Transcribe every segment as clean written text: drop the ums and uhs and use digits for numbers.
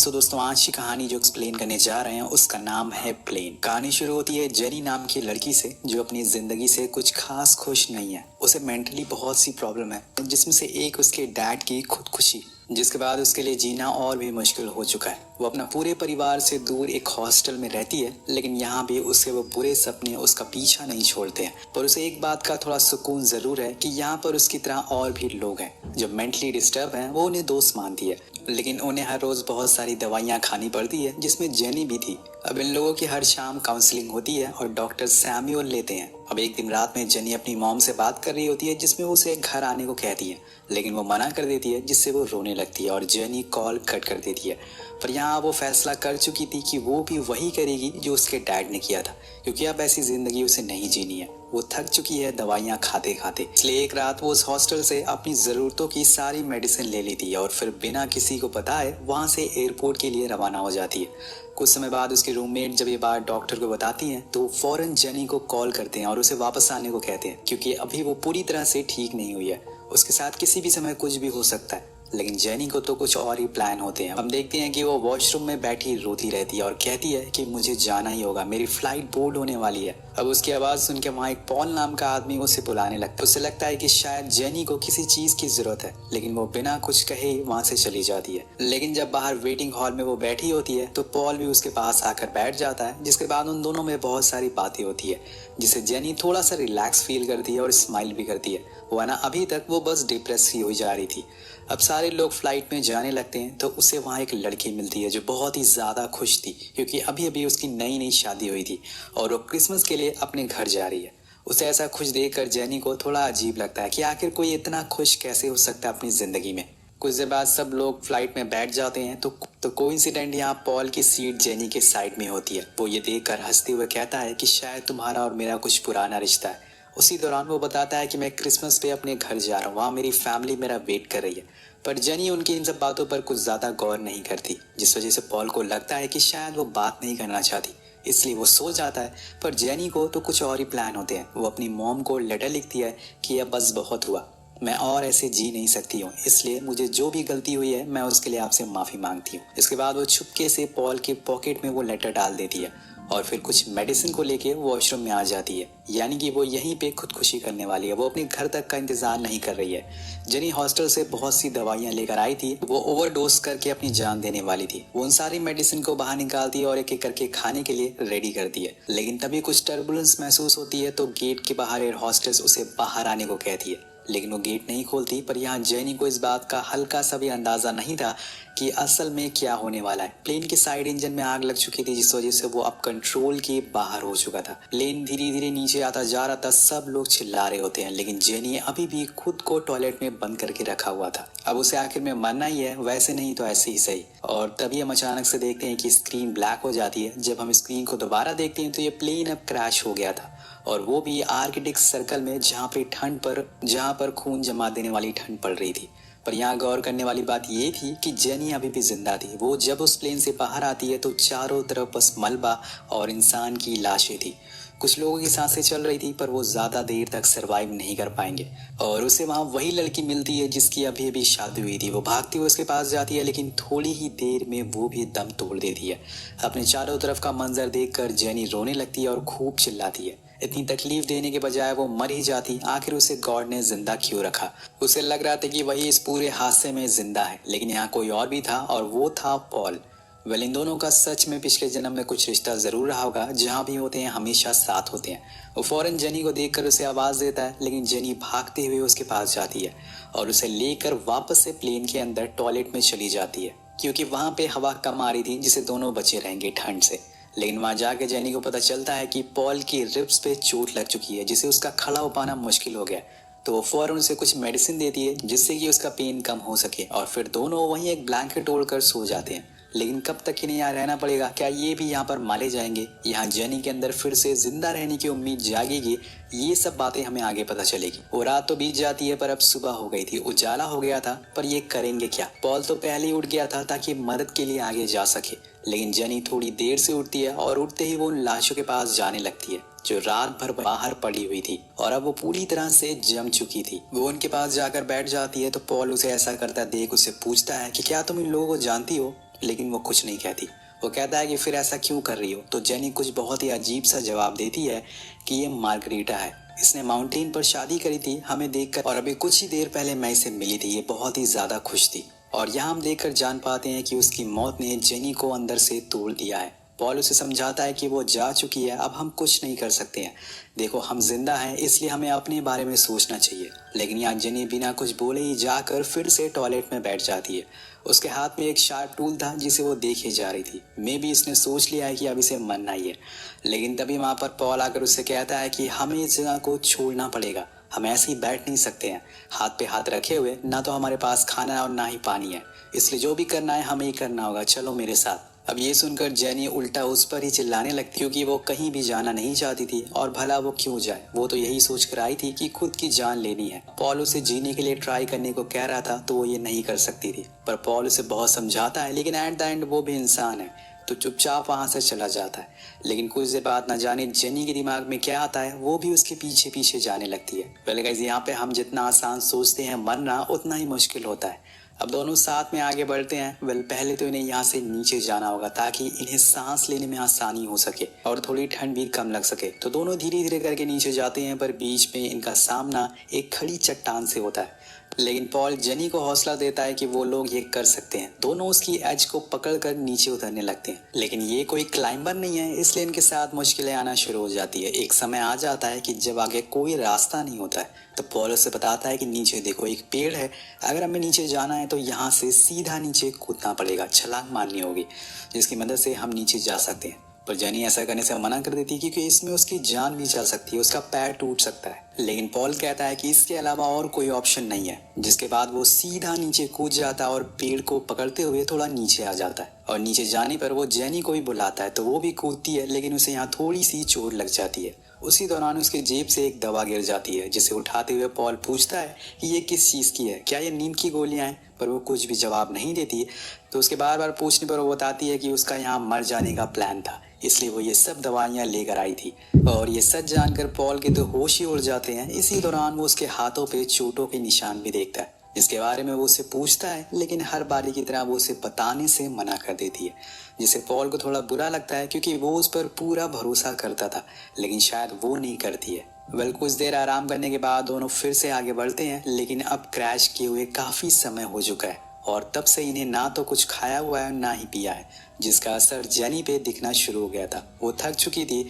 दोस्तों आज की कहानी जो एक्सप्लेन करने जा रहे हैं उसका नाम है प्लेन। कहानी शुरू होती है जेनी नाम की लड़की से जो अपनी जिंदगी से कुछ खास खुश नहीं है। उसे मेंटली बहुत सी प्रॉब्लम है, जिसमें से एक उसके डैड की खुदकुशी, जिसके बाद उसके लिए जीना और भी मुश्किल हो चुका है। वो अपना पूरे परिवार से दूर एक हॉस्टल में रहती है, लेकिन यहाँ भी उसके वो बुरे सपने उसका पीछा नहीं छोड़ते हैं। पर उसे एक बात का थोड़ा सुकून जरूर है कि यहाँ पर उसकी तरह और भी लोग हैं जो मेंटली डिस्टर्ब हैं। वो उन्हें दोस्त मानती है, लेकिन उन्हें हर रोज बहुत सारी दवाइयाँ खानी पड़ती है, जिसमें जेनी भी थी। अब इन लोगों की हर शाम काउंसलिंग होती है और डॉक्टर सैमुअल लेते हैं। अब एक दिन रात में जेनी अपनी मॉम से बात कर रही होती है, जिसमें वो उसे घर आने को कहती है, लेकिन वो मना कर देती है, जिससे वो रोने लगती है और जेनी कॉल कट कर देती है। पर यहाँ वो फैसला कर चुकी थी कि वो भी वही करेगी जो उसके डैड ने किया था, क्योंकि अब ऐसी जिंदगी उसे नहीं जीनी है। वो थक चुकी है दवाइयाँ खाते खाते। इसलिए एक रात वो उस हॉस्टल से अपनी जरूरतों की सारी मेडिसिन ले लेती है और फिर बिना किसी को बताए वहाँ से एयरपोर्ट के लिए रवाना हो जाती है। कुछ समय बाद उसकी रूममेट जब ये बात डॉक्टर को बताती हैं तो फौरन जेनी को कॉल करते हैं और उसे वापस आने को कहते हैं, क्योंकि अभी वो पूरी तरह से ठीक नहीं हुई है। उसके साथ किसी भी समय कुछ भी हो सकता है। लेकिन जेनी को तो कुछ और ही प्लान होते हैं। हम देखते हैं कि वो वॉशरूम में बैठी रोती रहती है और कहती है कि मुझे जाना ही होगा, मेरी फ्लाइट बोर्ड होने वाली है। अब उसकी आवाज सुन के वहाँ एक पॉल नाम का आदमी उसे बुलाने लगता है। उसे लगता है कि शायद जेनी को किसी चीज की जरूरत है, लेकिन वो बिना कुछ कहे वहाँ से चली जाती है। लेकिन जब बाहर वेटिंग हॉल में वो बैठी होती है तो पॉल भी उसके पास आकर बैठ जाता है, जिसके बाद उन दोनों में बहुत सारी बातें होती है, जिससे जेनी थोड़ा सा रिलैक्स फील करती है और स्माइल भी करती है, वरना अभी तक वो बस डिप्रेस ही हो जा रही थी। अब सारे लोग फ्लाइट में जाने लगते हैं तो उसे वहाँ एक लड़की मिलती है जो बहुत ही ज़्यादा खुश थी, क्योंकि अभी अभी उसकी नई नई शादी हुई थी और वो क्रिसमस के लिए अपने घर जा रही है। उसे ऐसा खुश देखकर जेनी को थोड़ा अजीब लगता है कि आखिर कोई इतना खुश कैसे हो सकता है अपनी ज़िंदगी में। कुछ देर बाद सब लोग फ्लाइट में बैठ जाते हैं तो कोइंसिडेंट यहाँ पॉल की सीट जेनी के साइड में होती है। वो ये देखकर हंसते हुए कहता है कि शायद तुम्हारा और मेरा कुछ पुराना रिश्ता है। उसी दौरान वो बताता है कि मैं क्रिसमस पे अपने घर जा रहा हूँ, वहाँ मेरी फैमिली मेरा वेट कर रही है। पर जेनी उनकी इन सब बातों पर कुछ ज्यादा गौर नहीं करती, जिस वजह से पॉल को लगता है कि शायद वो बात नहीं करना चाहती, इसलिए वो सो जाता है। पर जेनी को तो कुछ और ही प्लान होते हैं। वो अपनी मॉम को लेटर लिखती है कि अब बस बहुत हुआ, मैं और ऐसे जी नहीं सकती हूँ, इसलिए मुझे जो भी गलती हुई है मैं उसके लिए आपसे माफी मांगती हूँ। इसके बाद वो छुपके से पॉल के पॉकेट में वो लेटर डाल देती है और फिर कुछ मेडिसिन को लेके वॉशरूम में आ जाती है, यानी कि वो यहीं पे खुदकुशी करने वाली है। वो अपने घर तक का इंतजार नहीं कर रही है। जेनी हॉस्टल से बहुत सी दवाइयां लेकर आई थी, वो ओवरडोज करके अपनी जान देने वाली थी। वो उन सारी मेडिसिन को बाहर निकालती है और एक एक करके खाने के लिए रेडी करती है। लेकिन तभी कुछ टर्बुलेंस महसूस होती है तो गेट के बाहर एयर हॉस्टेस उसे बाहर आने को कहती है, लेकिन वो गेट नहीं खोलती। पर यहाँ जेनी को इस बात का हल्का सा भी अंदाजा नहीं था कि असल में क्या होने वाला है। प्लेन के साइड इंजन में आग लग चुकी थी, जिस वजह से वो अब कंट्रोल के बाहर हो चुका था। प्लेन धीरे धीरे नीचे आता जा रहा था। सब लोग चिल्ला रहे होते हैं, लेकिन जेनी अभी भी खुद को टॉयलेट में बंद करके रखा हुआ था। अब उसे आखिर में मरना ही है, वैसे नहीं तो ऐसे ही सही। और तभी हम अचानक से देखते हैं कि स्क्रीन ब्लैक हो जाती है। जब हम स्क्रीन को दोबारा देखते हैं तो ये प्लेन अब क्रैश हो गया था, और वो भी आर्कटिक सर्कल में, जहाँ पर खून जमा देने वाली ठंड पड़ रही थी। पर यहाँ गौर करने वाली बात ये थी कि जेनी अभी भी जिंदा थी। वो जब उस प्लेन से बाहर आती है तो चारों तरफ बस मलबा और इंसान की लाशें थी। कुछ लोगों की सांसें चल रही थी, पर वो ज्यादा देर तक सरवाइव नहीं कर पाएंगे। और उसे वहाँ वही लड़की मिलती है जिसकी अभी अभी शादी हुई थी। वो भागती हुई उसके पास जाती है, लेकिन थोड़ी ही देर में वो भी दम तोड़ देती है। अपने चारों तरफ का मंजर देखकर जेनी रोने लगती है और खूब चिल्लाती है। इतनी तकलीफ देने के बजाय वो मर ही जाती। आखिर उसे गॉड ने जिंदा क्यों रखा? उसे लग रहा था कि वही इस पूरे हादसे में जिंदा है, लेकिन यहाँ कोई और भी था, और वो था पॉल। वेल, इन दोनों का सच में पिछले जन्म में कुछ रिश्ता जरूर रहा होगा। जहाँ भी होते हैं हमेशा साथ होते हैं। वो फौरन जेनी को देखकर उसे आवाज देता है, लेकिन जेनी भागते हुए उसके पास जाती है और उसे लेकर वापस से प्लेन के अंदर टॉयलेट में चली जाती है, क्योंकि वहां पे हवा कम आ रही थी, जिससे दोनों बचे रहेंगे ठंड से। लेकिन वहां जाके जेनी को पता चलता है कि पॉल की रिब्स पे चोट लग चुकी है, जिससे उसका खड़ा हो पाना मुश्किल हो गया। तो वो फौरन उसे कुछ मेडिसिन देती है जिससे कि उसका पेन कम हो सके, और फिर दोनों वहीं एक ब्लैंकेट ओढ़कर सो जाते हैं। लेकिन कब तक इन्हें यहाँ रहना पड़ेगा? क्या ये भी यहाँ पर मारे जाएंगे? यहाँ जेनी के अंदर फिर से जिंदा रहने की उम्मीद जागेगी? ये सब बातें हमें आगे पता चलेगी। वो रात तो बीत जाती है, पर अब सुबह हो गई थी, उजाला हो गया था। पर ये करेंगे क्या? पॉल तो पहले ही उठ गया था ताकि मदद के लिए आगे जा सके, लेकिन जेनी थोड़ी देर से उठती है और उठते ही वो उन लाशों के पास जाने लगती है जो रात भर बाहर पड़ी हुई थी और अब वो पूरी तरह से जम चुकी थी। वो उनके पास जाकर बैठ जाती है तो पॉल उसे ऐसा करता देख उसे पूछता है कि क्या तुम इन लोगों को जानती हो? लेकिन वो कुछ नहीं कहती। वो कहता है कि फिर ऐसा क्यों कर रही हो? तो जेनी कुछ बहुत ही अजीब सा जवाब देती है कि ये मार्गरीटा है, इसने माउंटेन पर शादी करी थी हमें देखकर, और अभी कुछ ही देर पहले मैं इसे मिली थी, ये बहुत ही ज्यादा खुश थी। और यहाँ हम देखकर जान पाते हैं कि उसकी मौत ने जेनी को अंदर से तोड़ दिया है। पॉल उसे समझाता है कि वो जा चुकी है, अब हम कुछ नहीं कर सकते हैं। देखो हम जिंदा हैं, इसलिए हमें अपने बारे में सोचना चाहिए। लेकिन यहाँ जेनी बिना कुछ बोले ही जाकर फिर से टॉयलेट में बैठ जाती है। उसके हाथ में एक शार्प टूल था जिसे वो देखे जा रही थी। मे भी इसने सोच लिया है कि अब इसे मरना ही है। लेकिन तभी वहाँ पर पॉल आकर उससे कहता है कि हमें इस जगह को छोड़ना पड़ेगा, हम ऐसे ही बैठ नहीं सकते हैं हाथ पे हाथ रखे हुए। ना तो हमारे पास खाना है और ना ही पानी है, इसलिए जो भी करना है हमें ही करना होगा, चलो मेरे साथ। अब ये सुनकर जेनी उल्टा उस पर ही चिल्लाने लगती, क्योंकि वो कहीं भी जाना नहीं चाहती थी। और भला वो क्यों जाए, वो तो यही सोच कर आई थी कि खुद की जान लेनी है। पॉल उसे जीने के लिए ट्राई करने को कह रहा था तो वो ये नहीं कर सकती थी, पर पॉल उसे बहुत समझाता है। लेकिन एट द एंड वो भी इंसान है, तो चुपचाप वहां से चला जाता है। लेकिन कुछ देर बाद न जाने जेनी के दिमाग में क्या आता है, वो भी उसके पीछे पीछे जाने लगती है। पहले गाइस यहाँ पे हम जितना आसान सोचते हैं मरना, उतना ही मुश्किल होता है। अब दोनों साथ में आगे बढ़ते हैं। पहले तो इन्हें यहाँ से नीचे जाना होगा ताकि इन्हें सांस लेने में आसानी हो सके और थोड़ी ठंड भी कम लग सके। तो दोनों धीरे धीरे करके नीचे जाते हैं, पर बीच में इनका सामना एक खड़ी चट्टान से होता है। लेकिन पॉल जेनी को हौसला देता है कि वो लोग ये कर सकते हैं। दोनों उसकी एज को पकड़कर नीचे उतरने लगते हैं। लेकिन ये कोई क्लाइंबर नहीं है, इसलिए इनके साथ मुश्किलें आना शुरू हो जाती है। एक समय आ जाता है कि जब आगे कोई रास्ता नहीं होता है, तो पॉल उसे बताता है कि नीचे देखो एक पेड़ है, अगर हमें नीचे जाना है तो यहाँ से सीधा नीचे कूदना पड़ेगा, छलांग मारनी होगी, जिसकी मदद से हम नीचे जा सकते हैं। पर जेनी ऐसा करने से मना कर देती है क्योंकि इसमें उसकी जान भी जा सकती है, उसका पैर टूट सकता है। लेकिन पॉल कहता है कि इसके अलावा और कोई ऑप्शन नहीं है, जिसके बाद वो सीधा नीचे कूद जाता है और पेड़ को पकड़ते हुए थोड़ा नीचे आ जाता है। और नीचे जाने पर वो जेनी को भी बुलाता है, तो वो भी कूदती है, लेकिन उसे यहाँ थोड़ी सी चोट लग जाती है। उसी दौरान उसके जेब से एक दवा गिर जाती है, जिसे उठाते हुए पॉल पूछता है कि ये किस चीज़ की है, क्या ये नींद की गोलियां हैं? पर वो कुछ भी जवाब नहीं देती। तो उसके बार बार पूछने पर वो बताती है कि उसका यहाँ मर जाने का प्लान था, इसलिए वो ये सब दवाइयाँ लेकर आई थी। और ये सच जानकर पॉल के तो होश ही उड़ जाते हैं। इसी दौरान वो उसके हाथों पे चोटों के निशान भी देखता है, जिसके बारे में वो उसे पूछता है, लेकिन हर बारी की तरह वो उसे बताने से मना कर देती है, जिससे पॉल को थोड़ा बुरा लगता है क्योंकि वो उस पर पूरा भरोसा करता था, लेकिन शायद वो नहीं करती है। कुछ देर आराम करने के बाद दोनों फिर से आगे बढ़ते हैं, लेकिन अब क्रैश किए हुए काफी समय हो चुका है और तब से इन्हें ना तो कुछ खाया हुआ है ना ही पिया है, जिसका असर जेनी पे दिखना शुरू हो गया था। वो थक चुकी थी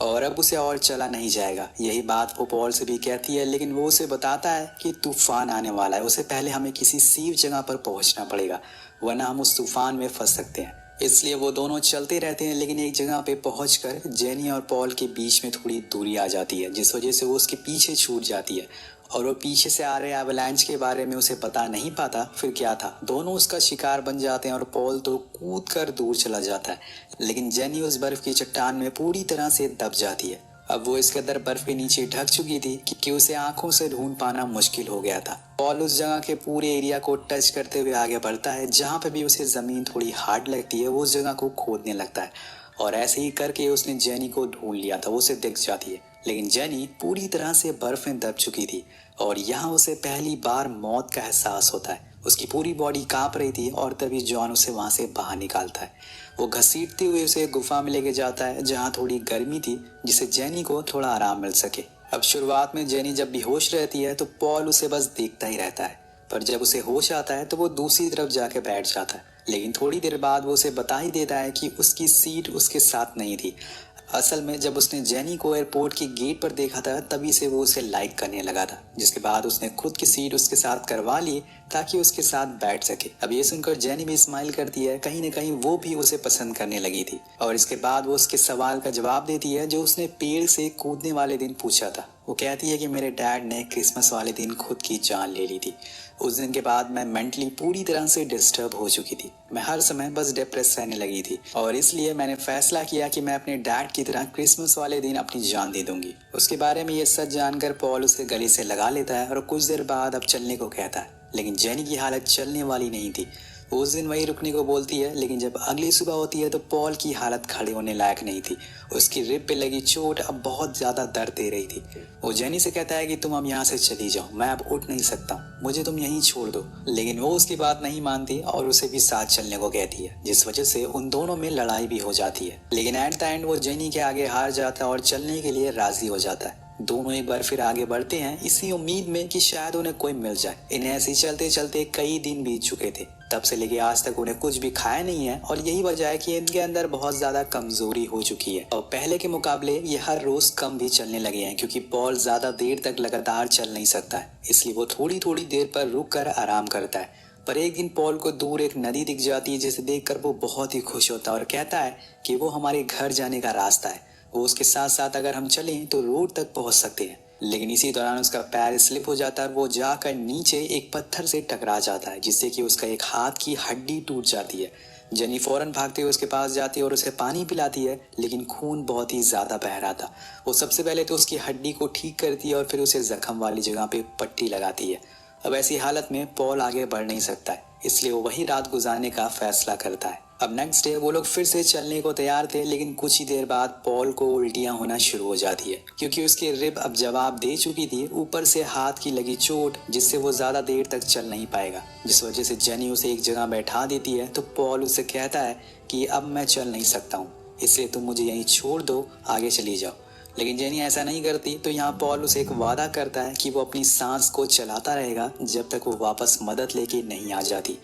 और अब उसे और चला नहीं जाएगा। यही बात वो पॉल से भी कहती है, लेकिन वो उसे बताता है कि तूफान आने वाला है, उसे पहले हमें किसी सेफ जगह पर पहुंचना पड़ेगा, वरना हम उस तूफान में फंस सकते हैं। इसलिए वो दोनों चलते रहते हैं, लेकिन एक जगह पे पहुंचकर जेनी और पॉल के बीच में थोड़ी दूरी आ जाती है, जिस वजह से वो उसके पीछे छूट जाती है और वो पीछे से आ रहे एवलांच के बारे में उसे पता नहीं पाता। फिर क्या था, दोनों उसका शिकार बन जाते हैं और पॉल तो कूद कर दूर चला जाता है, लेकिन जेनी उस बर्फ की चट्टान में पूरी तरह से दब जाती है। अब वो इस कदर बर्फ के नीचे ढक चुकी थी कि उसे आंखों से ढूंढ पाना मुश्किल हो गया था। पॉल उस जगह के पूरे एरिया को टच करते हुए आगे बढ़ता है। जहाँ पे भी उसे जमीन थोड़ी हार्ड लगती है वो उस जगह को खोदने लगता है, और ऐसे ही करके उसने जेनी को ढूंढ लिया था। वो उसे दिख जाती है, लेकिन जेनी पूरी तरह से बर्फ में दब चुकी थी और यहाँ उसे पहली बार मौत का एहसास होता है। उसकी पूरी बॉडी कांप रही थी और तभी जॉन उसे वहां से बाहर निकालता है। वो घसीटते हुए उसे गुफा में लेके जाता है जहाँ थोड़ी गर्मी थी, जिससे जेनी को थोड़ा आराम मिल सके। अब शुरुआत में जेनी जब बेहोश रहती है तो पॉल उसे बस देखता ही रहता है, पर जब उसे होश आता है तो वो दूसरी तरफ जाके बैठ जाता है। लेकिन थोड़ी देर बाद वो उसे बता ही देता है कि उसकी सीट उसके साथ नहीं थी। असल में जब उसने जेनी को एयरपोर्ट के गेट पर देखा था तभी से वो उसे लाइक करने लगा था, जिसके बाद उसने खुद की सीट उसके साथ करवा ली ताकि उसके साथ बैठ सके। अब ये सुनकर जेनी भी स्माइल करती है, कहीं न कहीं वो भी उसे पसंद करने लगी थी। और इसके बाद वो उसके सवाल का जवाब देती है जो उसने पेड़ से कूदने वाले दिन पूछा था। वो कहती है कि मेरे डैड ने क्रिसमस वाले दिन खुद की जान ले ली थी। उस दिन के बाद मैं मेंटली पूरी तरह से डिस्टर्ब हो चुकी थी। मैं हर समय बस डिप्रेस रहने लगी थी और इसलिए मैंने फैसला किया कि मैं अपने डैड की तरह क्रिसमस वाले दिन अपनी जान दे दूंगी। उसके बारे में ये सच जानकर पॉल उसे गले से लगा लेता है और कुछ देर बाद अब चलने को कहता है, लेकिन जेनी की हालत चलने वाली नहीं थी। उस दिन वही रुकने को बोलती है, लेकिन जब अगली सुबह होती है तो पॉल की हालत खड़े होने लायक नहीं थी। उसकी रिब पे लगी चोट अब बहुत ज्यादा दर्द दे रही थी। वो जेनी से कहता है कि तुम अब यहाँ से चली जाओ, मैं अब उठ नहीं सकता, मुझे तुम यहीं छोड़ दो। लेकिन वो उसकी बात नहीं मानती और उसे भी साथ चलने को कहती है, जिस वजह से उन दोनों में लड़ाई भी हो जाती है। लेकिन एट द एंड वो जेनी के आगे हार जाता है और चलने के लिए राजी हो जाता है। दोनों एक बार फिर आगे बढ़ते हैं, इसी उम्मीद में कि शायद उन्हें कोई मिल जाए। इन्हें ऐसे चलते चलते कई दिन बीत चुके थे। तब से लेके आज तक उन्हें कुछ भी खाया नहीं है और यही वजह है कि इनके अंदर बहुत ज्यादा कमजोरी हो चुकी है और पहले के मुकाबले ये हर रोज कम भी चलने लगे हैं, क्योंकि पॉल ज्यादा देर तक लगातार चल नहीं सकता है, इसलिए वो थोड़ी थोड़ी देर पर रुक कर आराम करता है। पर एक दिन पॉल को दूर एक नदी दिख जाती है, जिसे देखकर वो बहुत ही खुश होता है और कहता है कि वो हमारे घर जाने का रास्ता है। वो उसके साथ साथ अगर हम चलें तो रोड तक पहुंच सकते हैं। लेकिन इसी दौरान उसका पैर स्लिप हो जाता है और वो जाकर नीचे एक पत्थर से टकरा जाता है, जिससे कि उसका एक हाथ की हड्डी टूट जाती है। जेनी फौरन भागते हुए उसके पास जाती है और उसे पानी पिलाती है, लेकिन खून बहुत ही ज्यादा बह रहा था। वो सबसे पहले तो उसकी हड्डी को ठीक करती है और फिर उसे जख्म वाली जगह पे पट्टी लगाती है। अब ऐसी हालत में पॉल आगे बढ़ नहीं सकता है, इसलिए वो वही रात गुजारने का फैसला करता है। अब नेक्स्ट डे वो लोग फिर से चलने को तैयार थे, लेकिन कुछ ही देर बाद पॉल को उल्टियां होना शुरू हो जाती है, क्योंकि उसकी रिब अब जवाब दे चुकी थी, ऊपर से हाथ की लगी चोट जिससे वो ज्यादा देर तक चल नहीं पाएगा। जिस वजह से जेनी उसे एक जगह बैठा देती है तो पॉल उसे कहता है कि अब मैं चल नहीं सकता हूँ, इसलिए तुम मुझे यहीं छोड़ दो, आगे चली जाओ। लेकिन जेनी ऐसा नहीं करती, तो यहाँ पॉल उसे एक वादा करता है कि वो अपनी सांस को चलाता रहेगा जब तक वो वापस मदद लेके नहीं आ जाती।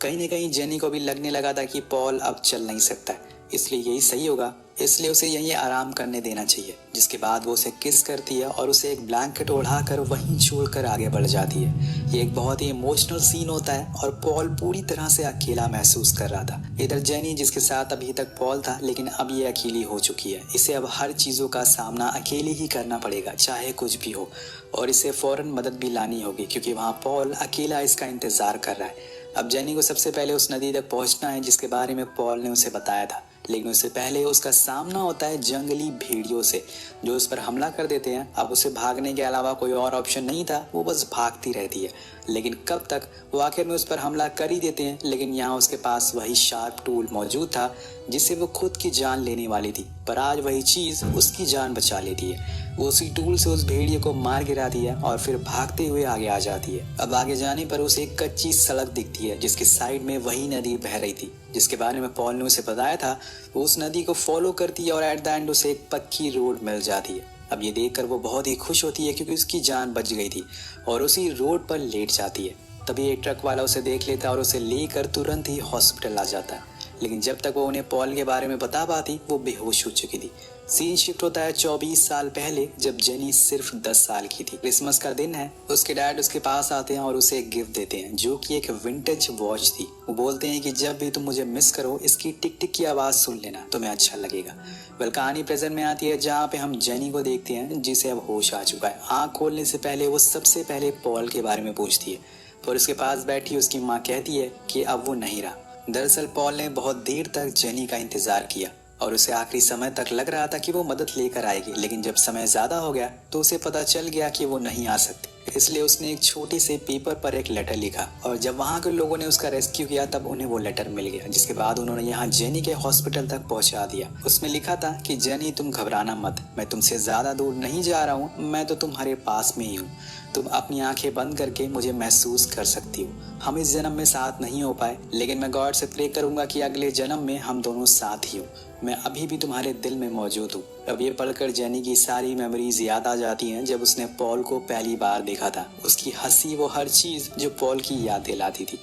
कहीं न कहीं जेनी को भी लगने लगा था कि पॉल अब चल नहीं सकता है, इसलिए यही सही होगा, इसलिए उसे यहीं आराम करने देना चाहिए। जिसके बाद वो उसे किस करती है और उसे एक ब्लैंकेट ओढ़ाकर वहीं छोड़कर आगे बढ़ जाती है। ये एक बहुत ही इमोशनल सीन होता है और पॉल पूरी तरह से अकेला महसूस कर रहा था। इधर जेनी, जिसके साथ अभी तक पॉल था, लेकिन अब ये अकेली हो चुकी है। इसे अब हर चीजों का सामना अकेले ही करना पड़ेगा, चाहे कुछ भी हो, और इसे फौरन मदद भी लानी होगी, क्योंकि वहाँ पॉल अकेला इसका इंतजार कर रहा है। अब जेनी को सबसे पहले उस नदी तक पहुंचना है जिसके बारे में पॉल ने उसे बताया था, लेकिन उससे पहले उसका सामना होता है जंगली भेड़ियों से, जो उस पर हमला कर देते हैं। अब उसे भागने के अलावा कोई और ऑप्शन नहीं था, वो बस भागती रहती है। लेकिन कब तक, वो आखिर में उस पर हमला कर ही देते हैं, लेकिन यहाँ उसके पास वही शार्प टूल मौजूद था जिससे वो खुद की जान लेने वाली थी, पर आज वही चीज उसकी जान बचा लेती है। वो उसी टूल से उस भेड़िए को मार गिराती है और फिर भागते हुए आगे आ जाती है। अब आगे जाने पर उसे एक कच्ची सड़क दिखती है, जिसके साइड में वही नदी बह रही थी जिसके बारे में पॉल ने उसे बताया था। वो उस नदी को फॉलो करती है और एट द एंड उसे एक पक्की रोड मिल जाती है। अब ये देखकर वो बहुत ही खुश होती है, क्योंकि उसकी जान बच गई थी, और उसी रोड पर लेट जाती है। तभी एक ट्रक वाला उसे देख लेता है और उसे लेकर तुरंत ही हॉस्पिटल आ जाता है। लेकिन जब तक वो उन्हें पॉल के बारे में बता पाती, वो बेहोश हो चुकी थी। सीन शिफ्ट होता है 24 साल पहले, जब जेनी सिर्फ 10 साल की थी। क्रिसमस का दिन है। उसके डैड उसके पास आते हैं और उसे एक गिफ्ट देते हैं, जो कि एक विंटेज वॉच थी। वो बोलते हैं कि जब भी तुम मुझे मिस करो, इसकी टिक टिक की आवाज सुन लेना, तुम्हें अच्छा लगेगा। वेल, कहानी प्रेजेंट में आती है, जहाँ पे हम जेनी को देखते हैं, जिसे अब होश आ चुका है। आँख खोलने से पहले वो सबसे पहले पॉल के बारे में पूछती है, पर उसके पास बैठी उसकी माँ कहती है कि अब वो नहीं रहा। दरअसल पॉल ने बहुत देर तक जेनी का इंतजार किया और उसे आखिरी समय तक लग रहा था कि वो मदद लेकर आएगी, लेकिन जब समय ज्यादा हो गया तो उसे पता चल गया कि वो नहीं आ सकती। इसलिए उसने एक छोटे से पेपर पर एक लेटर लिखा, और जब वहाँ के लोगों ने उसका रेस्क्यू किया तब उन्हें वो लेटर मिल गया, जिसके बाद उन्होंने यहाँ जेनी के हॉस्पिटल तक पहुँचा दिया। उसमें लिखा था कि जेनी, तुम घबराना मत, मैं तुमसे ज्यादा दूर नहीं जा रहा हूँ, मैं तो तुम्हारे पास में ही हूँ। तुम अपनी आंखें बंद करके मुझे महसूस कर सकती हो। हम इस जन्म में साथ नहीं हो पाए, लेकिन मैं गॉड से प्रे करूंगा कि अगले जन्म में हम दोनों साथ ही हो। मैं अभी भी तुम्हारे दिल में मौजूद हूँ। अब ये पढ़कर जेनी की सारी मेमोरीज याद आ जाती हैं, जब उसने पॉल को पहली बार देखा था। उसकी हंसी, वो हर चीज जो पॉल की याद दिलाती थी।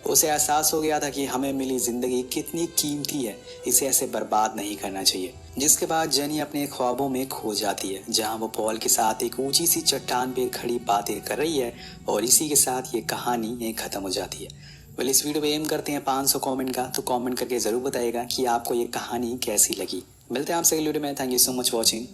उसे एहसास हो गया था कि हमें मिली जिंदगी कितनी कीमती है, इसे ऐसे बर्बाद नहीं करना चाहिए। जिसके बाद जेनी अपने ख्वाबों में खो जाती है, जहां वो पॉल के साथ एक ऊंची सी चट्टान पे खड़ी बातें कर रही है, और इसी के साथ ये कहानी यहीं खत्म हो जाती है। वेल, इस वीडियो पे एम करते हैं 500 कमेंट का, तो कमेंट करके जरूर बताइएगा कि आपको ये कहानी कैसी लगी। मिलते हैं आपसे अगली वीडियो में। Thank you so much watching.